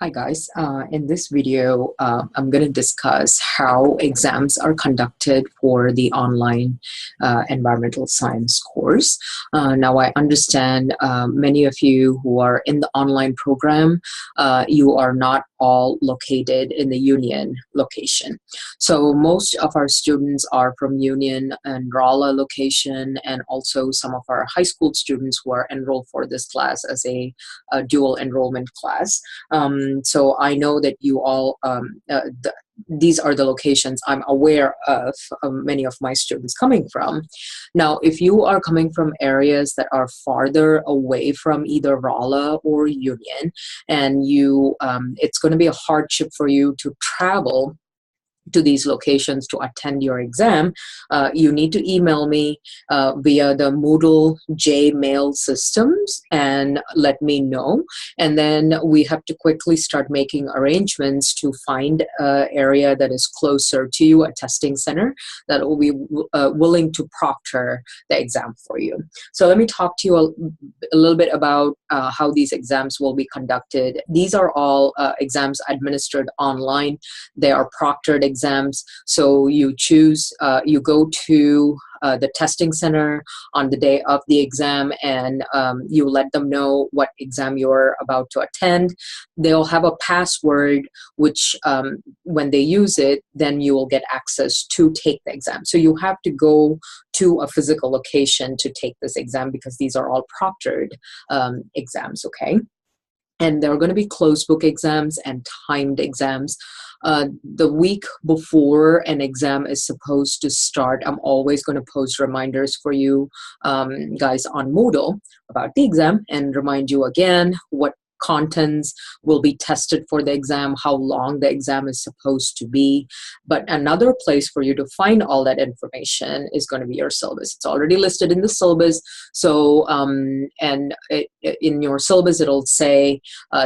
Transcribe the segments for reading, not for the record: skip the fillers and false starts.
Hi guys, in this video, I'm going to discuss how exams are conducted for the online environmental science course. Now I understand many of you who are in the online program, you are not all located in the Union location. So most of our students are from Union and Rolla location, and also some of our high school students who are enrolled for this class as a dual enrollment class. So I know that you all, these are the locations I'm aware of many of my students coming from. Now, if you are coming from areas that are farther away from either Rolla or Union, and it's going to be a hardship for you to travel to these locations to attend your exam, you need to email me via the Moodle J-mail systems and let me know. And then we have to quickly start making arrangements to find an area that is closer to you, a testing center that will be willing to proctor the exam for you. So let me talk to you a little bit about how these exams will be conducted. These are all exams administered online. They are proctored exams. So you choose, you go to the testing center on the day of the exam, and you let them know what exam you're about to attend. They'll have a password, which when they use it, then you will get access to take the exam. So you have to go to a physical location to take this exam because these are all proctored exams, okay? And there are going to be closed book exams and timed exams. The week before an exam is supposed to start, I'm always going to post reminders for you guys on Moodle about the exam and remind you again what contents will be tested for the exam, how long the exam is supposed to be. But another place for you to find all that information is going to be your syllabus. It's already listed in the syllabus. So, in your syllabus, it'll say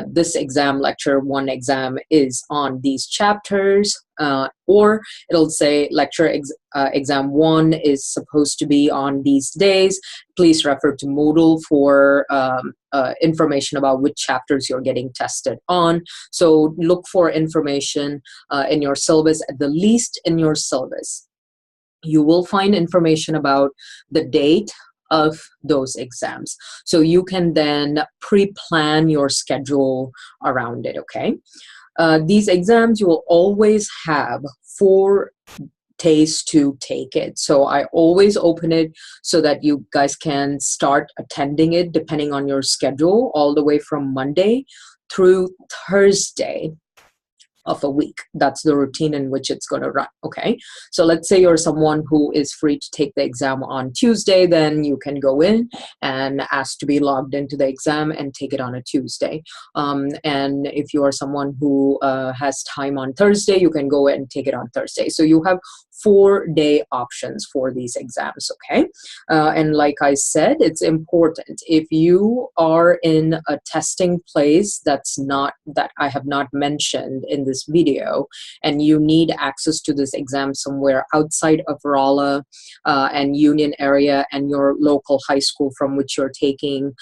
this exam, lecture 1 exam is on these chapters, or it'll say exam 1 is supposed to be on these days. Please refer to Moodle for information about which chapters you're getting tested on. So look for information in your syllabus, at the least in your syllabus. You will find information about the date of those exams. So you can then pre-plan your schedule around it, okay? These exams, you will always have 4 days to take it. So I always open it so that you guys can start attending it depending on your schedule, all the way from Monday through Thursday of a week. That's the routine in which it's going to run, okay? So let's say you're someone who is free to take the exam on Tuesday, then you can go in and ask to be logged into the exam and take it on a Tuesday. And if you are someone who has time on Thursday, you can go in and take it on Thursday. So you have 4-day options for these exams, okay? And like I said, it's important. If you are in a testing place that I have not mentioned in this video, and you need access to this exam somewhere outside of Rolla and Union area and your local high school from which you're taking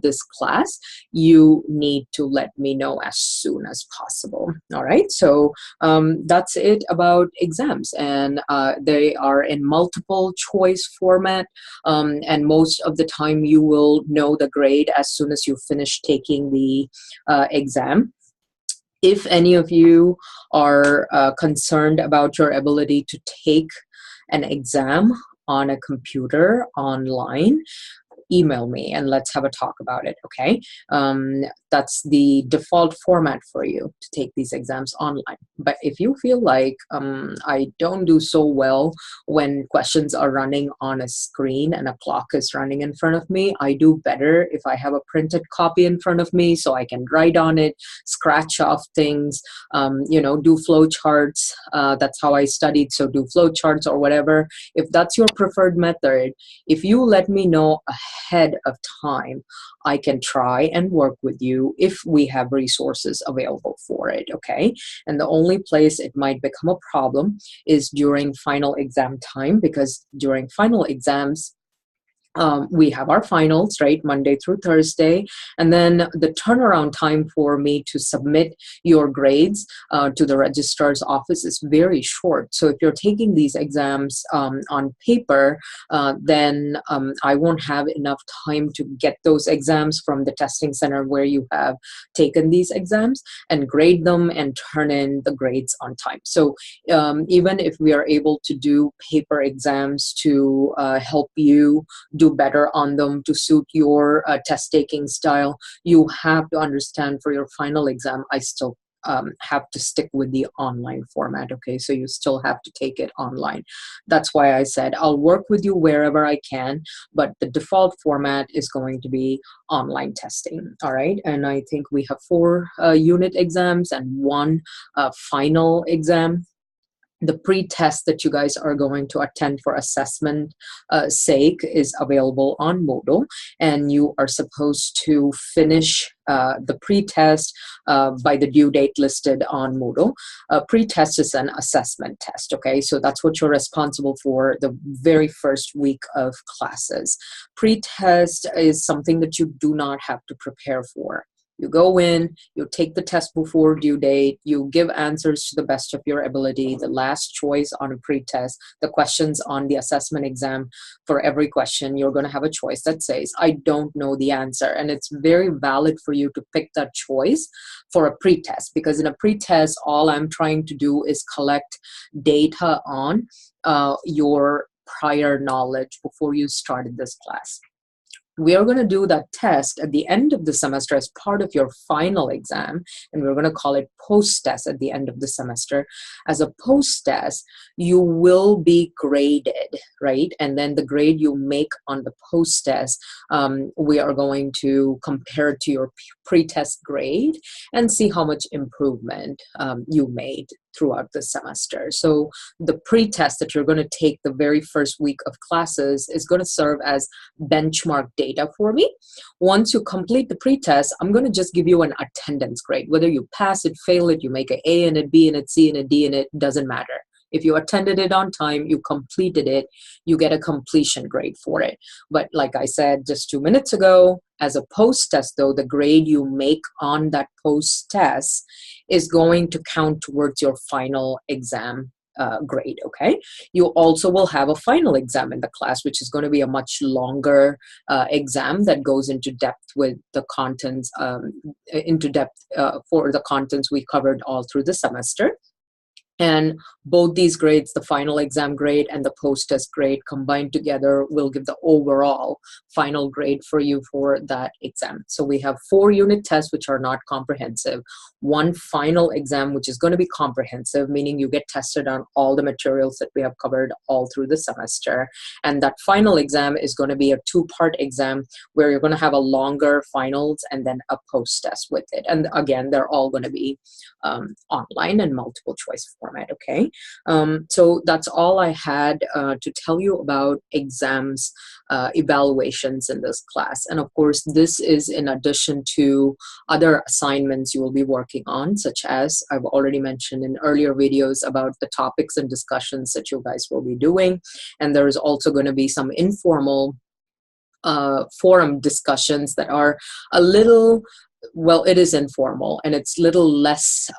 this class, you need to let me know as soon as possible. All right, so that's it about exams, and they are in multiple choice format, and most of the time you will know the grade as soon as you finish taking the exam. If any of you are concerned about your ability to take an exam on a computer online, email me and let's have a talk about it, okay? That's the default format for you to take these exams online. But if you feel like I don't do so well when questions are running on a screen and a clock is running in front of me, I do better if I have a printed copy in front of me so I can write on it, scratch off things, do flow charts. That's how I studied, so do flow charts or whatever. If that's your preferred method, if you let me know ahead of time, I can try and work with you if we have resources available for it, okay? And the only place it might become a problem is during final exam time, because during final exams, We have our finals, right, Monday through Thursday, and then the turnaround time for me to submit your grades to the registrar's office is very short. So if you're taking these exams on paper, then I won't have enough time to get those exams from the testing center where you have taken these exams and grade them and turn in the grades on time. So even if we are able to do paper exams to help you do better on them to suit your test taking style, you have to understand for your final exam, I still have to stick with the online format. Okay, so you still have to take it online. That's why I said I'll work with you wherever I can, but the default format is going to be online testing. All right, and I think we have 4 unit exams and 1 final exam. The pre-test that you guys are going to attend for assessment sake is available on Moodle, and you are supposed to finish the pre-test by the due date listed on Moodle. Pre-test is an assessment test, okay? So that's what you're responsible for the very first week of classes. Pre-test is something that you do not have to prepare for. You go in, you take the test before due date, you give answers to the best of your ability, the last choice on a pre-test, the questions on the assessment exam. For every question, you're going to have a choice that says, I don't know the answer. And it's very valid for you to pick that choice for a pre-test, because in a pre-test, all I'm trying to do is collect data on your prior knowledge before you started this class. We are going to do that test at the end of the semester as part of your final exam, and we're going to call it post-test at the end of the semester. As a post-test, you will be graded, right? And then the grade you make on the post-test, we are going to compare it to your pre-test grade and see how much improvement you made throughout the semester. So the pre-test that you're going to take the very first week of classes is going to serve as benchmark data for me. Once you complete the pre-test, I'm going to just give you an attendance grade. Whether you pass it, fail it, you make an A in it, B in it, C in it, D in it, doesn't matter. If you attended it on time, you completed it, you get a completion grade for it. But like I said just 2 minutes ago, as a post-test though, the grade you make on that post-test is going to count towards your final exam grade, okay? You also will have a final exam in the class, which is going to be a much longer exam that goes into depth with the contents, for the contents we covered all through the semester. And both these grades, the final exam grade and the post-test grade combined together, will give the overall final grade for you for that exam. So we have 4 unit tests, which are not comprehensive, 1 final exam, which is going to be comprehensive, meaning you get tested on all the materials that we have covered all through the semester. And that final exam is going to be a 2-part exam where you're going to have a longer finals and then a post-test with it. And again, they're all going to be online and multiple choice format, okay? So that's all I had to tell you about exams, evaluations in this class. And of course, this is in addition to other assignments you will be working on, such as I've already mentioned in earlier videos about the topics and discussions that you guys will be doing. And there is also going to be some informal forum discussions that are a little, well, it is informal and it's a little less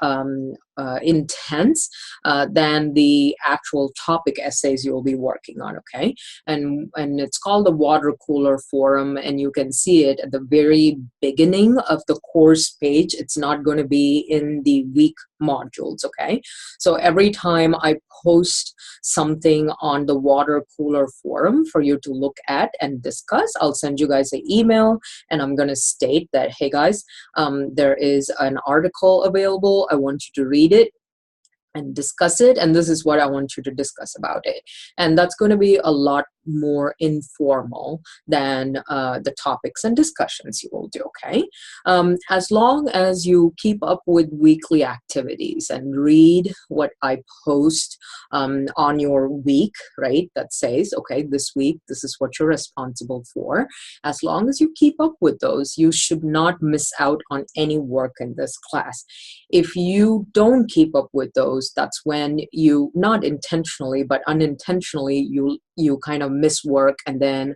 intense than the actual topic essays you will be working on, okay? And it's called the Water Cooler Forum, and you can see it at the very beginning of the course page. It's not going to be in the week modules, okay? So every time I post something on the Water Cooler Forum for you to look at and discuss, I'll send you guys an email and I'm going to state that, hey guys, there is an article available. I want you to read it and discuss it, and this is what I want you to discuss about it. And that's going to be a lot more informal than the topics and discussions you will do, okay? As long as you keep up with weekly activities and read what I post on your week, right, that says, okay, this week, this is what you're responsible for. As long as you keep up with those, you should not miss out on any work in this class. If you don't keep up with those, videos, that's when you, not intentionally but unintentionally, you kind of miss work, and then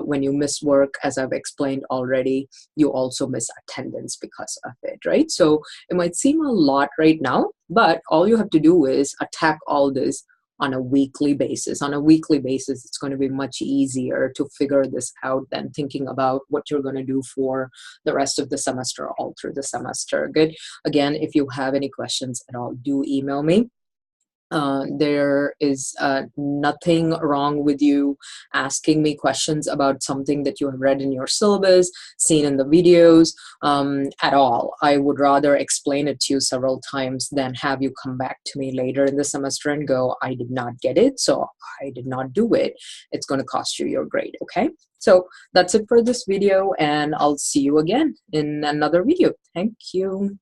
when you miss work, as I've explained already, you also miss attendance because of it, right? So it might seem a lot right now, but all you have to do is attack all this on a weekly basis. On a weekly basis, it's going to be much easier to figure this out than thinking about what you're going to do for the rest of the semester, all through the semester. Good. Again, if you have any questions at all, do email me. There is nothing wrong with you asking me questions about something that you have read in your syllabus, seen in the videos, at all. I would rather explain it to you several times than have you come back to me later in the semester and go, I did not get it, so I did not do it. It's going to cost you your grade, okay? So that's it for this video, and I'll see you again in another video. Thank you.